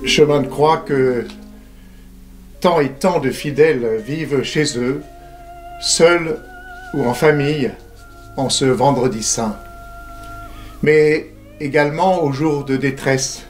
chemin de croix que tant et tant de fidèles vivent chez eux, seuls ou en famille, en ce vendredi saint. Mais également aux jours de détresse,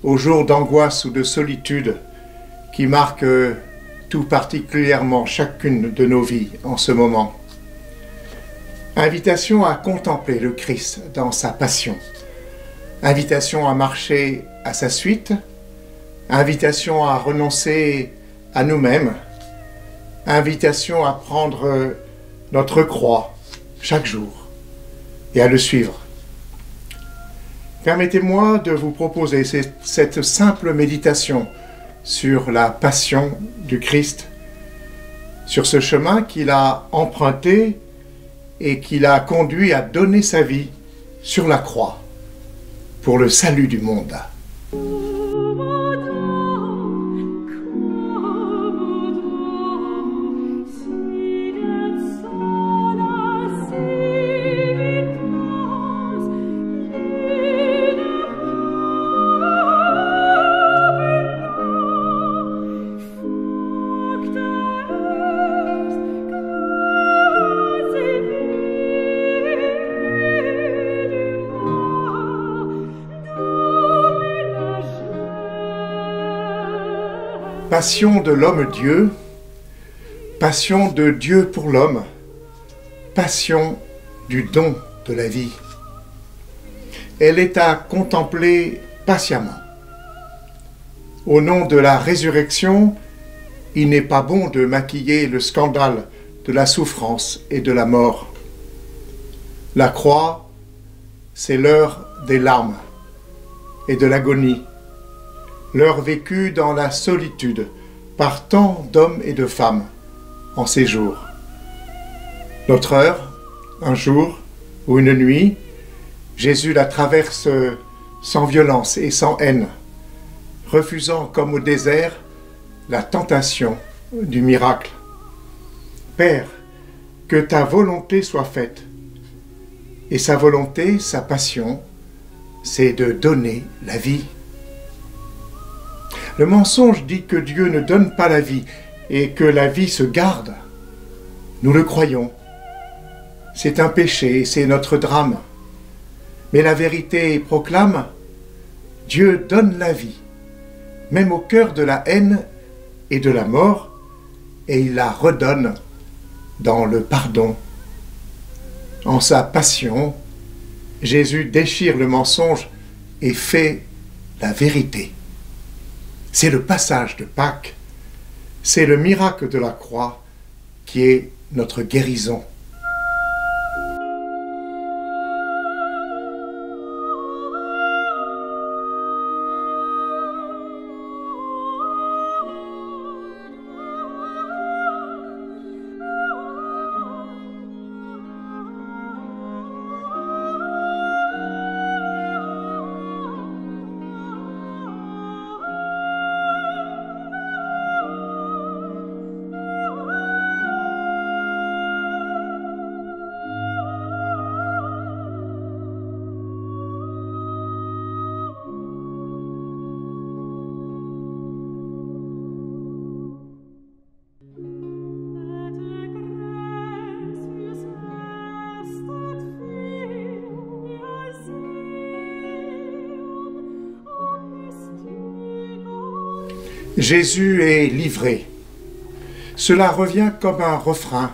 aux jours d'angoisse ou de solitude qui marquent tout particulièrement chacune de nos vies en ce moment. Invitation à contempler le Christ dans sa passion. Invitation à marcher à sa suite. Invitation à renoncer à nous-mêmes. Invitation à prendre notre croix chaque jour et à le suivre. Permettez-moi de vous proposer cette simple méditation sur la passion du Christ, sur ce chemin qu'il a emprunté et qui l'a conduit à donner sa vie sur la croix pour le salut du monde. Passion de l'homme-dieu, passion de Dieu pour l'homme, passion du don de la vie. Elle est à contempler patiemment. Au nom de la résurrection, il n'est pas bon de maquiller le scandale de la souffrance et de la mort. La croix, c'est l'heure des larmes et de l'agonie, l'heure vécue dans la solitude par tant d'hommes et de femmes en ces jours. Notre heure, un jour ou une nuit, Jésus la traverse sans violence et sans haine, refusant comme au désert la tentation du miracle. Père, que ta volonté soit faite. Et sa volonté, sa passion, c'est de donner la vie. Le mensonge dit que Dieu ne donne pas la vie et que la vie se garde. Nous le croyons. C'est un péché et c'est notre drame. Mais la vérité proclame, Dieu donne la vie, même au cœur de la haine et de la mort, et il la redonne dans le pardon. En sa passion, Jésus déchire le mensonge et fait la vérité. C'est le passage de Pâques, c'est le miracle de la croix qui est notre guérison. Jésus est livré. Cela revient comme un refrain.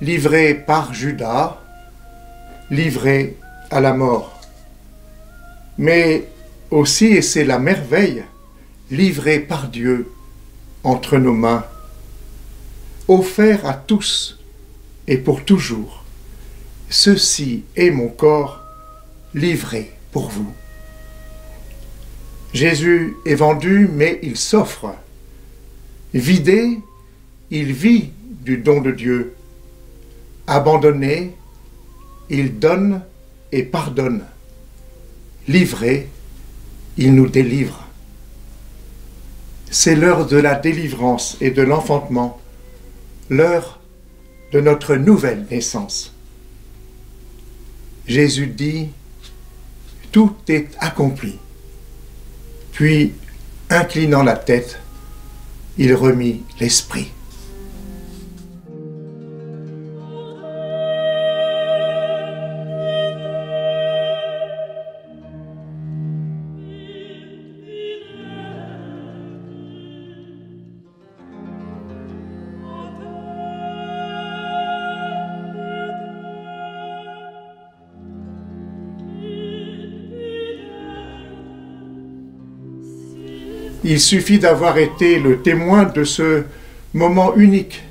Livré par Judas, livré à la mort. Mais aussi, et c'est la merveille, livré par Dieu entre nos mains. Offert à tous et pour toujours. Ceci est mon corps livré pour vous. Jésus est vendu, mais il s'offre. Vidé, il vit du don de Dieu. Abandonné, il donne et pardonne. Livré, il nous délivre. C'est l'heure de la délivrance et de l'enfantement, l'heure de notre nouvelle naissance. Jésus dit, tout est accompli. Puis, inclinant la tête, il remit l'esprit. Il suffit d'avoir été le témoin de ce moment unique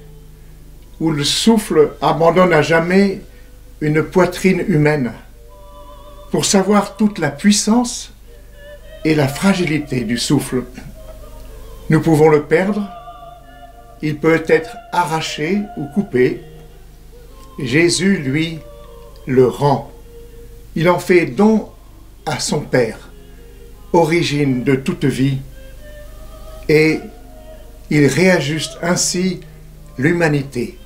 où le souffle abandonne à jamais une poitrine humaine pour savoir toute la puissance et la fragilité du souffle. Nous pouvons le perdre, il peut être arraché ou coupé. Jésus, lui, le rend. Il en fait don à son Père, origine de toute vie, et il réajuste ainsi l'humanité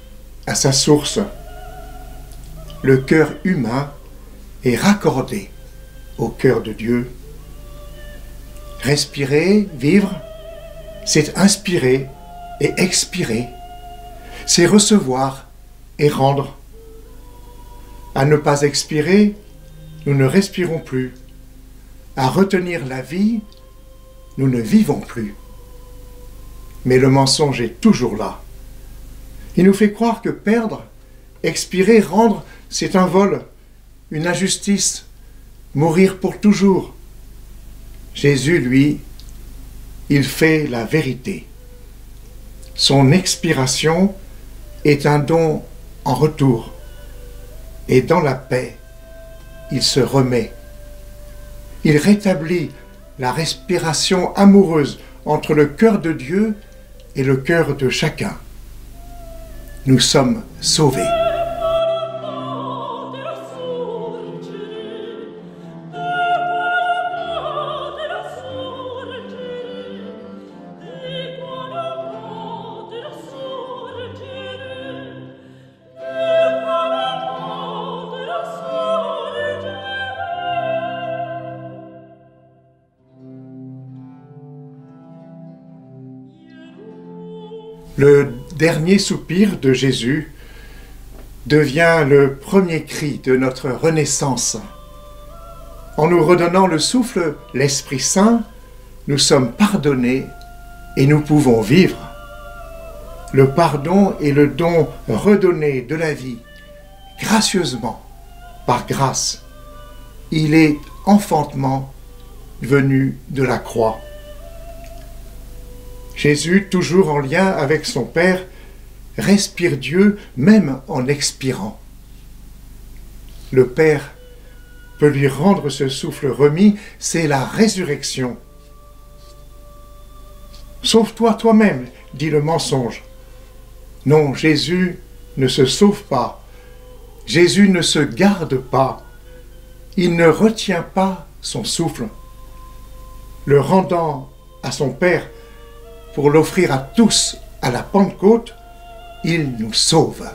à sa source. Le cœur humain est raccordé au cœur de Dieu. Respirer, vivre, c'est inspirer et expirer. C'est recevoir et rendre. À ne pas expirer, nous ne respirons plus. À retenir la vie, nous ne vivons plus. Mais le mensonge est toujours là. Il nous fait croire que perdre, expirer, rendre, c'est un vol, une injustice, mourir pour toujours. Jésus, lui, il fait la vérité. Son expiration est un don en retour. Et dans la paix, il se remet. Il rétablit la respiration amoureuse entre le cœur de Dieu et le cœur de chacun. Nous sommes sauvés. Le dernier soupir de Jésus devient le premier cri de notre renaissance. En nous redonnant le souffle, l'Esprit Saint, nous sommes pardonnés et nous pouvons vivre. Le pardon est le don redonné de la vie, gracieusement, par grâce. Il est enfantement venu de la croix. Jésus, toujours en lien avec son Père, respire Dieu même en expirant. Le Père peut lui rendre ce souffle remis, c'est la résurrection. Sauve-toi toi-même, dit le mensonge. Non, Jésus ne se sauve pas. Jésus ne se garde pas. Il ne retient pas son souffle. Le rendant à son Père, pour l'offrir à tous à la Pentecôte, il nous sauve.